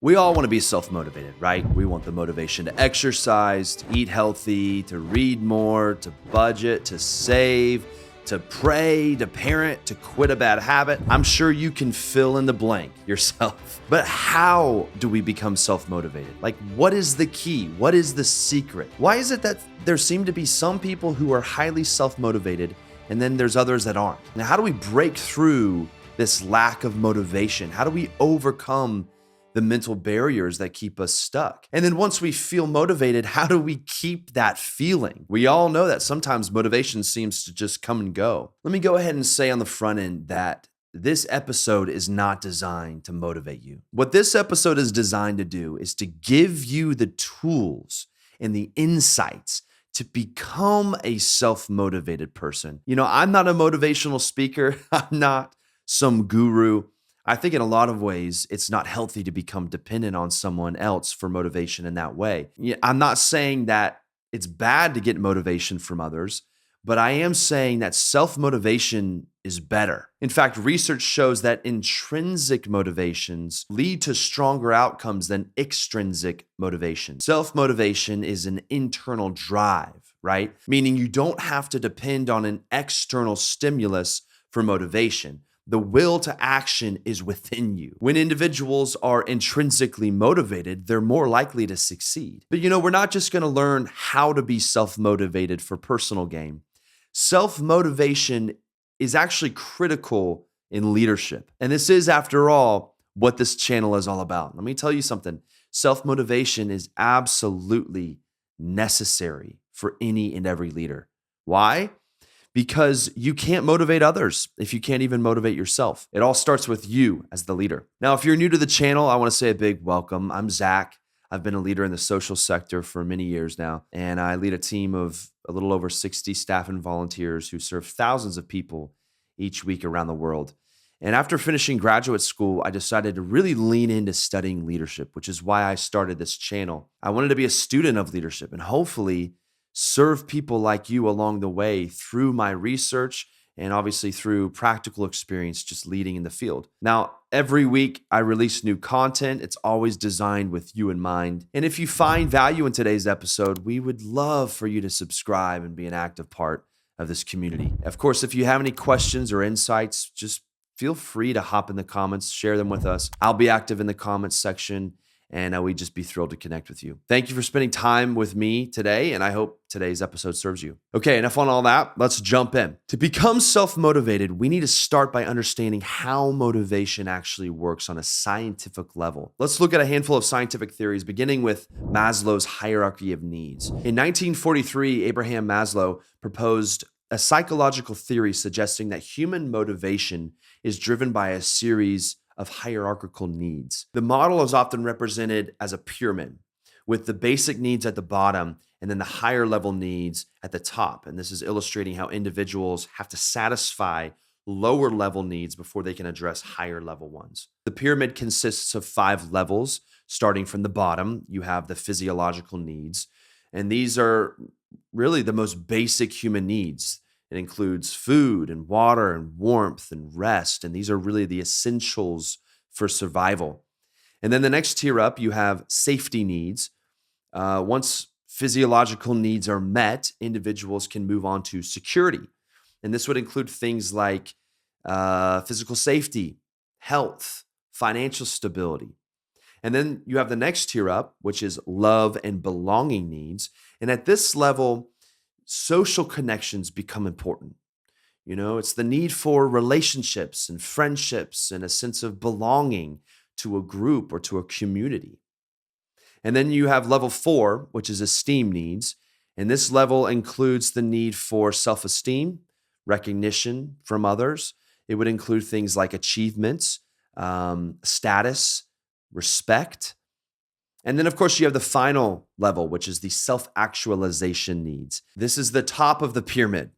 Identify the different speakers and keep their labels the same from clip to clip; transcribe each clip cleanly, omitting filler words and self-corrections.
Speaker 1: We all want to be self-motivated, right? We want the motivation to exercise, to eat healthy, to read more, to budget, to save, to pray, to parent, to quit a bad habit. I'm sure you can fill in the blank yourself. But how do we become self-motivated? Like, what is the key? What is the secret? Why is it that there seem to be some people who are highly self-motivated and then there's others that aren't? Now, how do we break through this lack of motivation? How do we overcome the mental barriers that keep us stuck? And then once we feel motivated, how do we keep that feeling? We all know that sometimes motivation seems to just come and go. Let me go ahead and say on the front end that this episode is not designed to motivate you. What this episode is designed to do is to give you the tools and the insights to become a self-motivated person. You know, I'm not a motivational speaker. I'm not some guru. I think in a lot of ways, it's not healthy to become dependent on someone else for motivation in that way. I'm not saying that it's bad to get motivation from others, but I am saying that self-motivation is better. In fact, research shows that intrinsic motivations lead to stronger outcomes than extrinsic motivation. Self-motivation is an internal drive, right? Meaning you don't have to depend on an external stimulus for motivation. The will to action is within you. When individuals are intrinsically motivated, they're more likely to succeed. But you know, we're not just going to learn how to be self-motivated for personal gain. Self-motivation is actually critical in leadership. And this is, after all, what this channel is all about. Let me tell you something. Self-motivation is absolutely necessary for any and every leader. Why? Because you can't motivate others if you can't even motivate yourself. It all starts with you as the leader. Now, if you're new to the channel, I want to say a big welcome. I'm Zach. I've been a leader in the social sector for many years now, and I lead a team of a little over 60 staff and volunteers who serve thousands of people each week around the world. And after finishing graduate school, I decided to really lean into studying leadership, which is why I started this channel. I wanted to be a student of leadership and hopefully serve people like you along the way through my research and obviously through practical experience just leading in the field. Now, every week I release new content. It's always designed with you in mind. And if you find value in today's episode, we would love for you to subscribe and be an active part of this community. Of course, if you have any questions or insights, just feel free to hop in the comments, share them with us. I'll be active in the comments section, and we'd just be thrilled to connect with you. Thank you for spending time with me today, and I hope today's episode serves you. Okay, enough on all that. Let's jump in. To become self-motivated, we need to start by understanding how motivation actually works on a scientific level. Let's look at a handful of scientific theories, beginning with Maslow's hierarchy of needs. In 1943, Abraham Maslow proposed a psychological theory suggesting that human motivation is driven by a series of hierarchical needs. The model is often represented as a pyramid with the basic needs at the bottom and then the higher level needs at the top. And this is illustrating how individuals have to satisfy lower level needs before they can address higher level ones. The pyramid consists of 5 levels. Starting from the bottom, you have the physiological needs. And these are really the most basic human needs. It includes food and water and warmth and rest. And these are really the essentials for survival. And then the next tier up, you have safety needs. Once physiological needs are met, individuals can move on to security. And this would include things like physical safety, health, financial stability. And then you have the next tier up, which is love and belonging needs. And at this level, social connections become important. You know, it's the need for relationships and friendships and a sense of belonging to a group or to a community. And then you have level 4, which is esteem needs. And this level includes the need for self-esteem, recognition from others. It would include things like achievements, status, respect. And then, of course, you have the final level, which is the self-actualization needs. This is the top of the pyramid,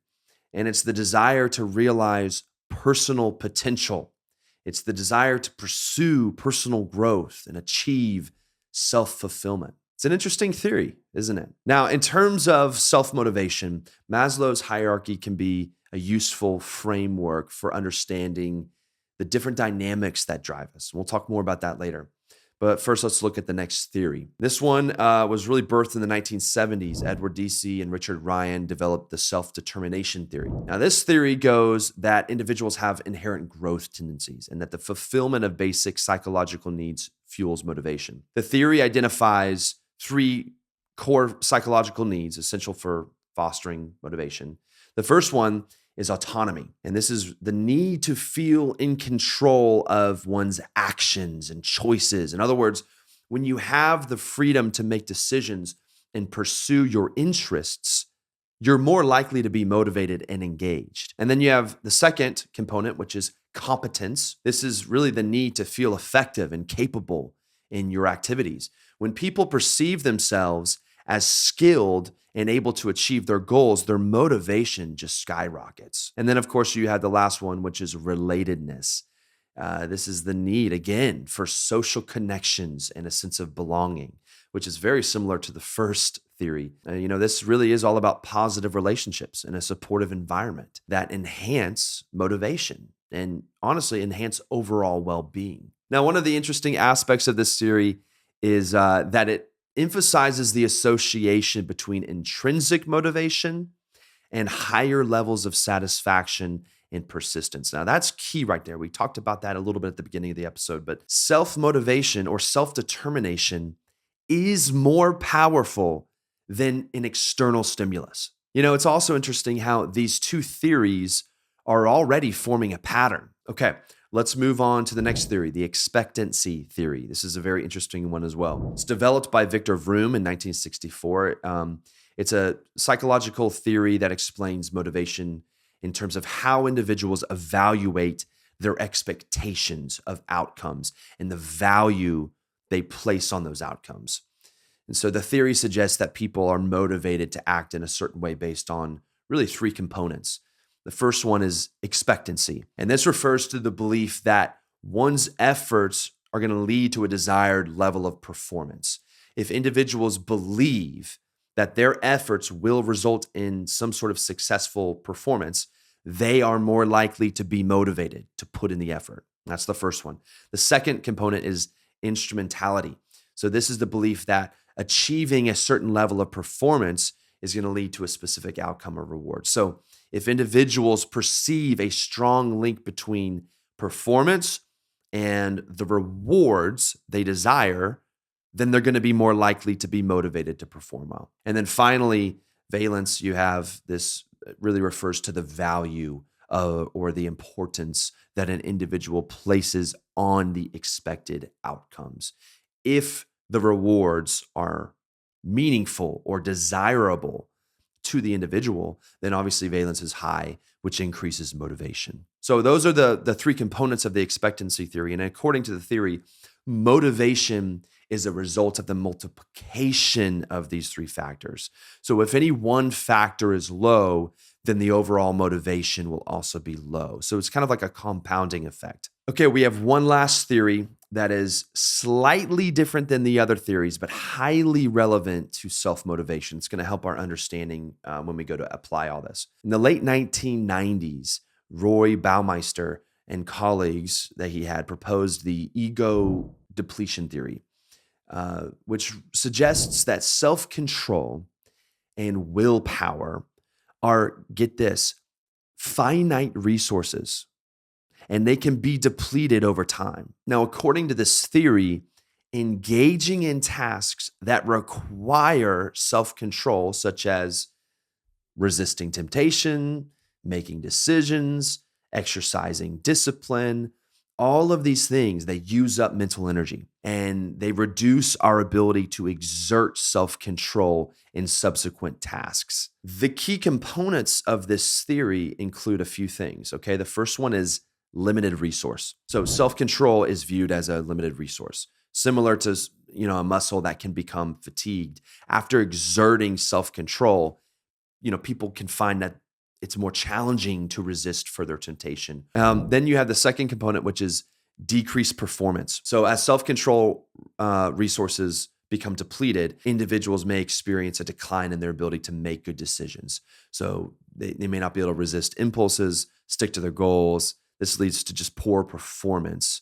Speaker 1: and it's the desire to realize personal potential. It's the desire to pursue personal growth and achieve self-fulfillment. It's an interesting theory, isn't it? Now, in terms of self-motivation, Maslow's hierarchy can be a useful framework for understanding the different dynamics that drive us. We'll talk more about that later. But first, let's look at the next theory. This one was really birthed in the 1970s. Edward Deci and Richard Ryan developed the self-determination theory. Now, this theory goes that individuals have inherent growth tendencies and that the fulfillment of basic psychological needs fuels motivation. The theory identifies three core psychological needs essential for fostering motivation. The first one is autonomy. And this is the need to feel in control of one's actions and choices. In other words, when you have the freedom to make decisions and pursue your interests, you're more likely to be motivated and engaged. And then you have the second component, which is competence. This is really the need to feel effective and capable in your activities. When people perceive themselves as skilled and able to achieve their goals, their motivation just skyrockets. And then, of course, you have the last one, which is relatedness. This is the need, again, for social connections and a sense of belonging, which is very similar to the first theory. This really is all about positive relationships and a supportive environment that enhance motivation and honestly enhance overall well-being. Now, one of the interesting aspects of this theory is that it emphasizes the association between intrinsic motivation and higher levels of satisfaction and persistence. Now, that's key right there. We talked about that a little bit at the beginning of the episode, but self-motivation or self-determination is more powerful than an external stimulus. It's also interesting how these two theories are already forming a pattern. Okay, let's move on to the next theory, the expectancy theory. This is a very interesting one as well. It's developed by Victor Vroom in 1964. It's a psychological theory that explains motivation in terms of how individuals evaluate their expectations of outcomes and the value they place on those outcomes. And so the theory suggests that people are motivated to act in a certain way based on really three components. The first one is expectancy. And this refers to the belief that one's efforts are going to lead to a desired level of performance. If individuals believe that their efforts will result in some sort of successful performance, they are more likely to be motivated to put in the effort. That's the first one. The second component is instrumentality. So this is the belief that achieving a certain level of performance is going to lead to a specific outcome or reward. So if individuals perceive a strong link between performance and the rewards they desire, then they're going to be more likely to be motivated to perform well. And then finally, valence, you have this really refers to the value or the importance that an individual places on the expected outcomes. If the rewards are meaningful or desirable to the individual, then obviously valence is high, which increases motivation. So those are the three components of the expectancy theory. And according to the theory, motivation is a result of the multiplication of these three factors. So if any one factor is low, then the overall motivation will also be low. So it's kind of like a compounding effect. Okay, we have one last theory that is slightly different than the other theories, but highly relevant to self-motivation. It's going to help our understanding when we go to apply all this. In the late 1990s, Roy Baumeister and colleagues that he had proposed the ego depletion theory, which suggests that self-control and willpower are, get this, finite resources, and they can be depleted over time. Now, according to this theory, engaging in tasks that require self-control, such as resisting temptation, making decisions, exercising discipline, all of these things, they use up mental energy and they reduce our ability to exert self-control in subsequent tasks. The key components of this theory include a few things, okay? The first one is limited resource. So self-control is viewed as a limited resource, similar to, a muscle that can become fatigued. After exerting self-control, people can find that it's more challenging to resist further temptation. Then you have the second component, which is decreased performance. So as self-control resources become depleted, individuals may experience a decline in their ability to make good decisions. So they may not be able to resist impulses, stick to their goals. This leads to just poor performance.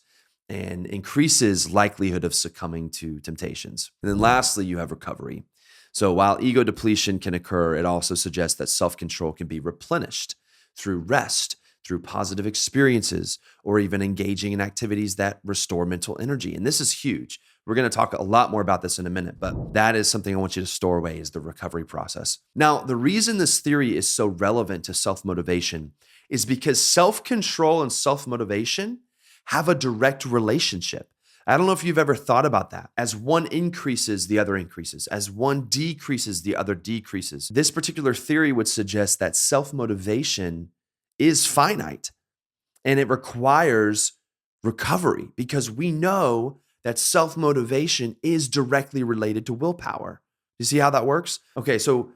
Speaker 1: and increases likelihood of succumbing to temptations. And then lastly, you have recovery. So while ego depletion can occur, it also suggests that self-control can be replenished through rest, through positive experiences, or even engaging in activities that restore mental energy. And this is huge. We're going to talk a lot more about this in a minute, but that is something I want you to store away, is the recovery process. Now, the reason this theory is so relevant to self-motivation is because self-control and self-motivation have a direct relationship. I don't know if you've ever thought about that. As one increases, the other increases. As one decreases, the other decreases. This particular theory would suggest that self-motivation is finite and it requires recovery, because we know that self-motivation is directly related to willpower. You see how that works? Okay, so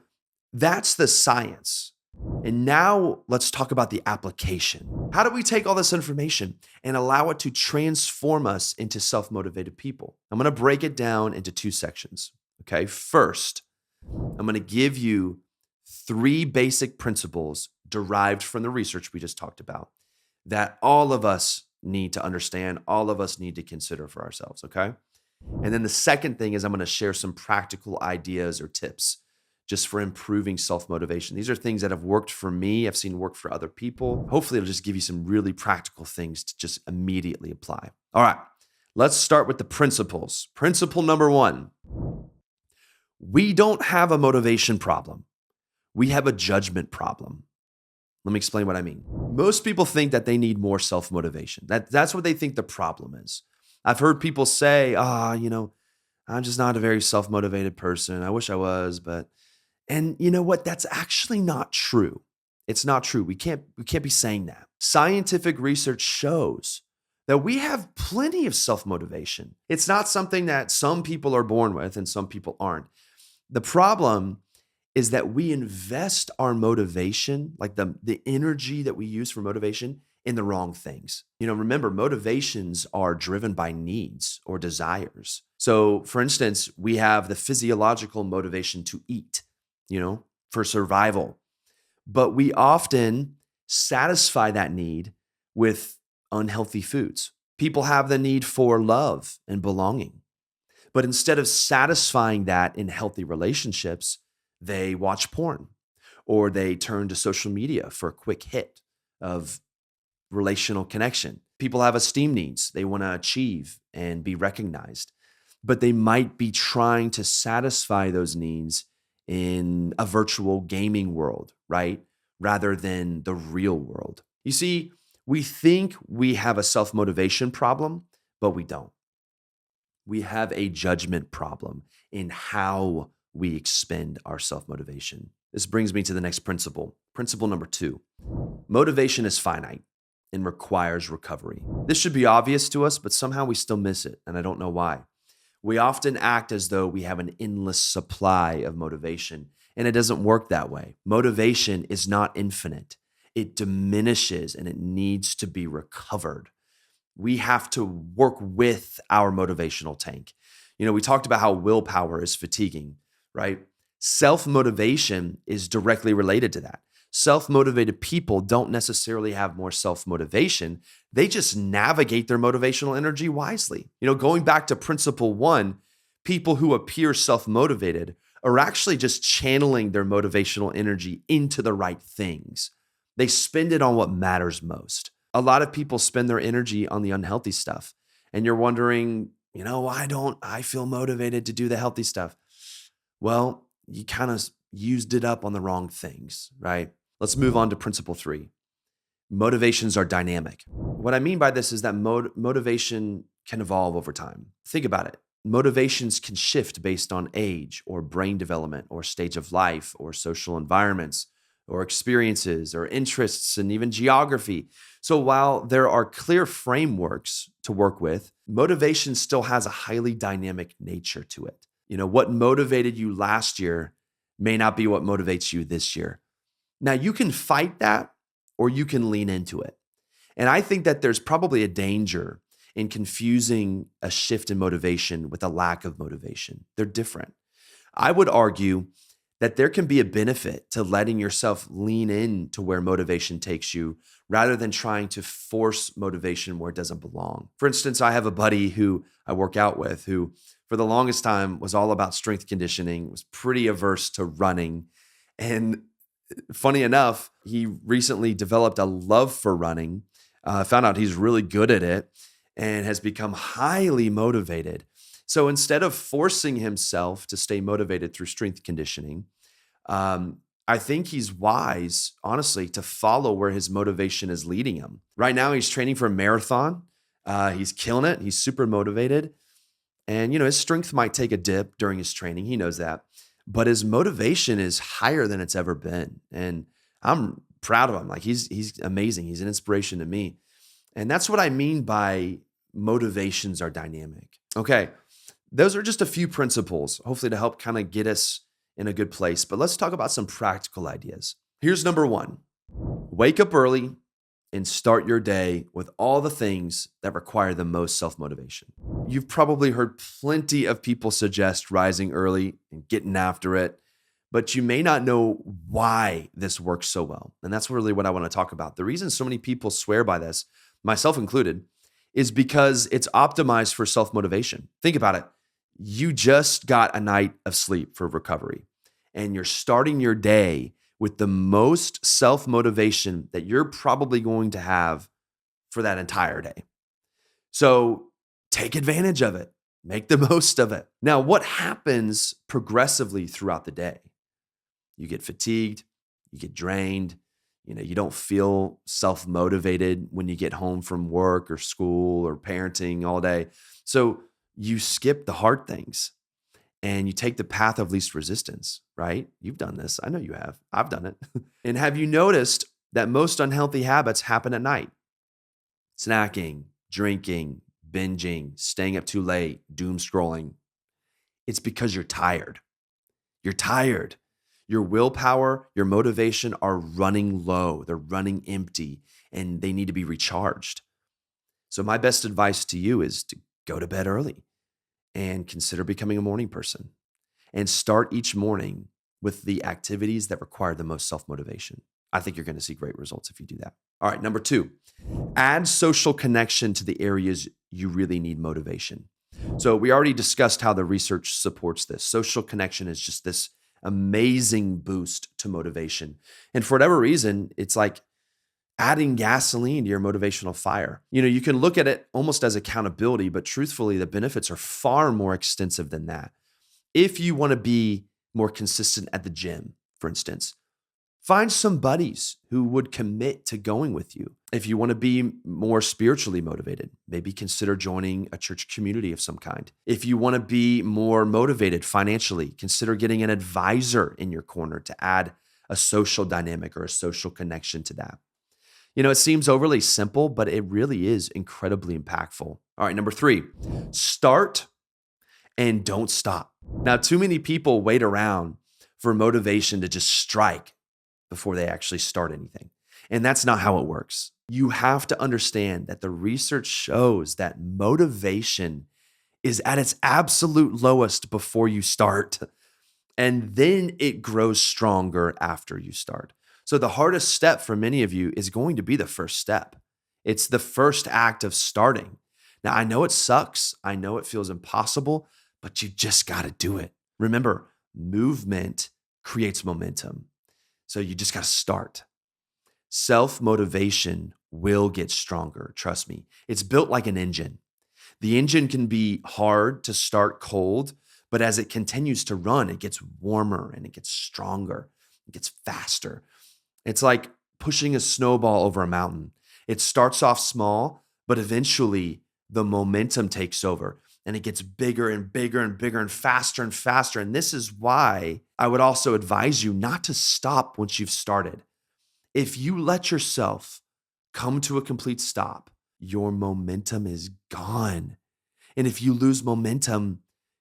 Speaker 1: that's the science. And now let's talk about the application. How do we take all this information and allow it to transform us into self-motivated people? I'm going to break it down into two sections. Okay, first, I'm going to give you 3 basic principles derived from the research we just talked about that all of us need to understand, all of us need to consider for ourselves, okay? And then the second thing is I'm going to share some practical ideas or tips just for improving self-motivation. These are things that have worked for me, I've seen work for other people. Hopefully it'll just give you some really practical things to just immediately apply. All right, let's start with the principles. Principle number 1, we don't have a motivation problem. We have a judgment problem. Let me explain what I mean. Most people think that they need more self-motivation. That's what they think the problem is. I've heard people say, I'm just not a very self-motivated person. I wish I was, and you know what? That's actually not true. It's not true. We can't be saying that. Scientific research shows that we have plenty of self-motivation. It's not something that some people are born with and some people aren't. The problem is that we invest our motivation, like the energy that we use for motivation, in the wrong things. Remember, motivations are driven by needs or desires. So for instance, we have the physiological motivation to eat, for survival. But we often satisfy that need with unhealthy foods. People have the need for love and belonging. But instead of satisfying that in healthy relationships, they watch porn or they turn to social media for a quick hit of relational connection. People have esteem needs. They want to achieve and be recognized, but they might be trying to satisfy those needs in a virtual gaming world, right? Rather than the real world. You see, we think we have a self-motivation problem, but we don't. We have a judgment problem in how we expend our self-motivation. This brings me to the next principle. Principle number 2, motivation is finite and requires recovery. This should be obvious to us, but somehow we still miss it, and I don't know why. We often act as though we have an endless supply of motivation, and it doesn't work that way. Motivation is not infinite. It diminishes and it needs to be recovered. We have to work with our motivational tank. We talked about how willpower is fatiguing, right? Self-motivation is directly related to that. Self-motivated people don't necessarily have more self-motivation. They just navigate their motivational energy wisely. Going back to principle 1, people who appear self-motivated are actually just channeling their motivational energy into the right things. They spend it on what matters most. A lot of people spend their energy on the unhealthy stuff. And you're wondering, why don't I feel motivated to do the healthy stuff? Well, you kind of used it up on the wrong things, right? Let's move on to principle 3. Motivations are dynamic. What I mean by this is that motivation can evolve over time. Think about it. Motivations can shift based on age or brain development or stage of life or social environments or experiences or interests and even geography. So while there are clear frameworks to work with, motivation still has a highly dynamic nature to it. What motivated you last year may not be what motivates you this year. Now, you can fight that or you can lean into it. And I think that there's probably a danger in confusing a shift in motivation with a lack of motivation. They're different. I would argue that there can be a benefit to letting yourself lean in to where motivation takes you rather than trying to force motivation where it doesn't belong. For instance, I have a buddy who I work out with who, for the longest time, was all about strength conditioning, was pretty averse to running. And funny enough, he recently developed a love for running, found out he's really good at it, and has become highly motivated. So instead of forcing himself to stay motivated through strength conditioning, I think he's wise, honestly, to follow where his motivation is leading him. Right now, he's training for a marathon. He's killing it. He's super motivated. And, his strength might take a dip during his training. He knows that. But his motivation is higher than it's ever been. And I'm proud of him. Like he's amazing. He's an inspiration to me. And that's what I mean by motivations are dynamic. Okay. Those are just a few principles, hopefully to help kind of get us in a good place. But let's talk about some practical ideas. Here's number one. Wake up early and start your day with all the things that require the most self-motivation. You've probably heard plenty of people suggest rising early and getting after it, but you may not know why this works so well. And that's really what I want to talk about. The reason so many people swear by this, myself included, is because it's optimized for self-motivation. Think about it. You just got a night of sleep for recovery, and you're starting your day with the most self-motivation that you're probably going to have for that entire day. So take advantage of it. Make the most of it. Now, what happens progressively throughout the day? You get fatigued, you get drained, you don't feel self-motivated when you get home from work or school or parenting all day. So you skip the hard things and you take the path of least resistance, right? You've done this. I know you have. I've done it. And have you noticed that most unhealthy habits happen at night? Snacking, drinking, binging, staying up too late, doom scrolling. It's because you're tired. You're tired. Your willpower, your motivation are running low. They're running empty and they need to be recharged. So my best advice to you is to go to bed early and consider becoming a morning person and start each morning with the activities that require the most self-motivation. I think you're going to see great results if you do that. All right, number two, add social connection to the areas you really need motivation. So we already discussed how the research supports this. Social connection is just this amazing boost to motivation. And for whatever reason, it's like adding gasoline to your motivational fire. You can look at it almost as accountability, but truthfully, the benefits are far more extensive than that. If you want to be more consistent at the gym, for instance, find some buddies who would commit to going with you. If you want to be more spiritually motivated, maybe consider joining a church community of some kind. If you want to be more motivated financially, consider getting an advisor in your corner to add a social dynamic or a social connection to that. It seems overly simple, but it really is incredibly impactful. All right, number three, start and don't stop. Now, too many people wait around for motivation to just strike before they actually start anything. And that's not how it works. You have to understand that the research shows that motivation is at its absolute lowest before you start, and then it grows stronger after you start. So the hardest step for many of you is going to be the first step. It's the first act of starting. Now, I know it sucks. I know it feels impossible, but you just got to do it. Remember, movement creates momentum. So you just got to start. Self-motivation will get stronger. Trust me. It's built like an engine. The engine can be hard to start cold, but as it continues to run, it gets warmer and it gets stronger. It gets faster. It's like pushing a snowball over a mountain. It starts off small, but eventually the momentum takes over and it gets bigger and bigger and bigger and faster and faster. And this is why I would also advise you not to stop once you've started. If you let yourself come to a complete stop, your momentum is gone. And if you lose momentum,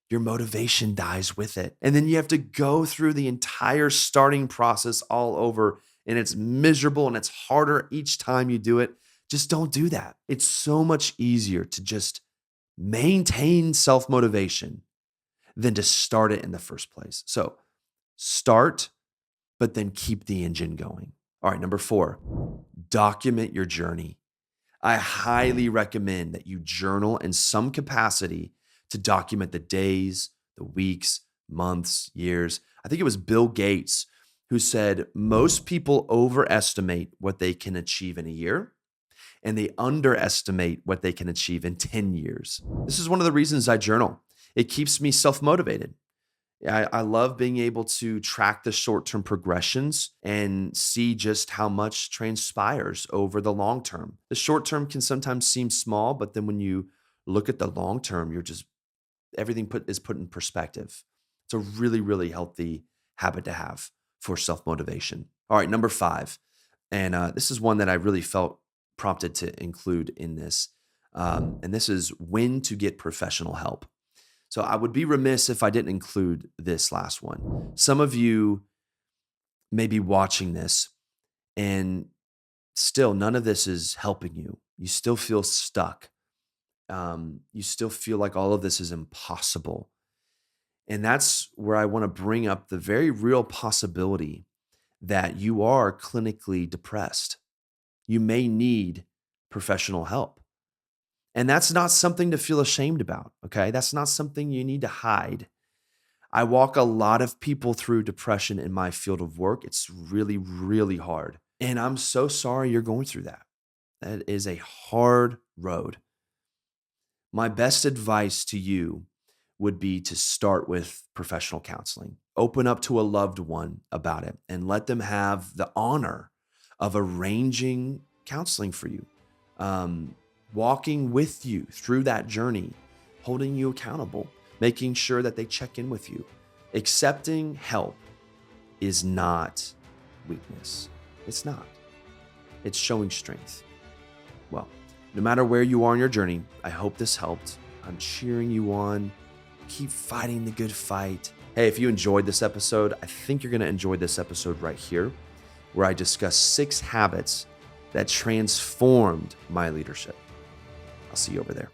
Speaker 1: your motivation dies with it. And then you have to go through the entire starting process all over. And it's miserable and it's harder each time you do it. Just don't do that. It's so much easier to just maintain self-motivation than to start it in the first place. So Start, but then keep the engine going. All right, number 4, document your journey. I highly recommend that you journal in some capacity to document the days, the weeks, months, years. I think it was Bill Gates who said most people overestimate what they can achieve in a year and they underestimate what they can achieve in 10 years. This is one of the reasons I journal. It keeps me self-motivated. I love being able to track the short-term progressions and see just how much transpires over the long term. The short term can sometimes seem small, but then when you look at the long term, everything is put in perspective. It's a really, really healthy habit to have for self-motivation. All right, number 5. And this is one that I really felt prompted to include in this. And this is when to get professional help. So I would be remiss if I didn't include this last one. Some of you may be watching this and still none of this is helping you. You still feel stuck. You still feel like all of this is impossible. And that's where I want to bring up the very real possibility that you are clinically depressed. You may need professional help. And that's not something to feel ashamed about, okay? That's not something you need to hide. I walk a lot of people through depression in my field of work. It's really, really hard. And I'm so sorry you're going through that. That is a hard road. My best advice to you would be to start with professional counseling. Open up to a loved one about it and let them have the honor of arranging counseling for you. Walking with you through that journey, holding you accountable, making sure that they check in with you. Accepting help is not weakness. It's not. It's showing strength. Well, no matter where you are on your journey, I hope this helped. I'm cheering you on. Keep fighting the good fight. Hey, if you enjoyed this episode, I think you're going to enjoy this episode right here, where I discuss 6 habits that transformed my leadership. I'll see you over there.